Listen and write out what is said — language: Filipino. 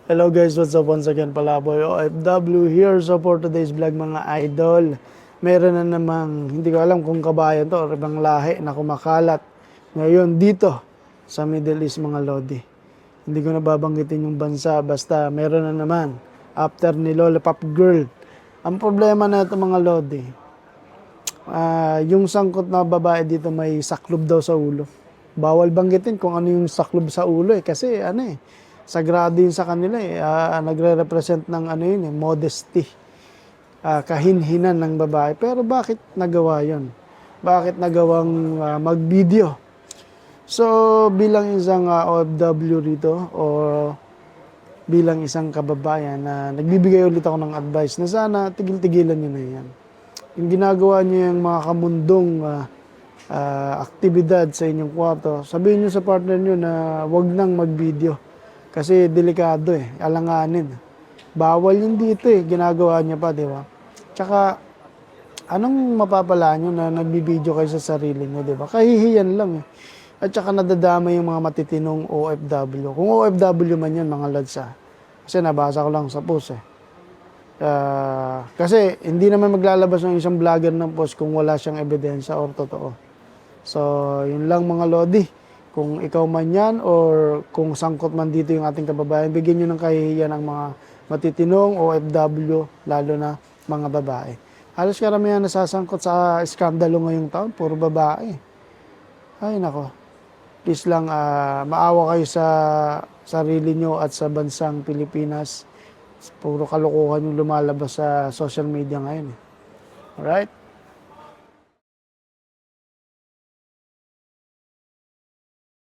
Hello guys, what's up once again? Palaboy OFW here. So for today's vlog mga idol, meron na namang, hindi ko alam kung kabayan to or ibang lahi na kumakalat ngayon dito sa Middle East mga lodi. Hindi ko na babanggitin yung bansa, basta meron na naman after ni Lollipop Girl. Ang problema na ito mga lodi, yung sangkot na babae dito may saklob daw sa ulo. Bawal banggitin kung ano yung saklob sa ulo kasi sagrado yun sa kanila nagre-represent ng modesty, kahinhinan ng babae. Pero bakit nagawa yun? Bakit nagawang mag-video? So bilang isang OFW rito o bilang isang kababayan na nagbibigay ulit ako ng advice na sana tigil-tigilan nyo na yan. Yung ginagawa nyo yung mga kamundong aktibidad sa inyong kwarto, sabihin nyo sa partner nyo na wag nang mag-video. Kasi delikado alanganin. Bawal yun dito ginagawa niya pa, di ba? Tsaka, anong mapapala nyo na nagbibideo kayo sa sarili nyo, di ba? Kahihiyan lang At tsaka nadadama yung mga matitinong OFW. Kung OFW man yun, mga lads Kasi nabasa ko lang sa post kasi hindi naman maglalabas ng isang vlogger ng post kung wala siyang ebidensya or totoo. So, yun lang mga lodi. Kung ikaw man yan or kung sangkot man dito yung ating kababayan, bigyan nyo ng kahihiyan ang mga matitinong OFW, lalo na mga babae. Halos karamihan nasasangkot sa iskandalo ngayong taon, puro babae. Ay nako, please lang maawa kayo sa sarili nyo at sa bansang Pilipinas. Puro kalokohan yung lumalabas sa social media ngayon. Alright?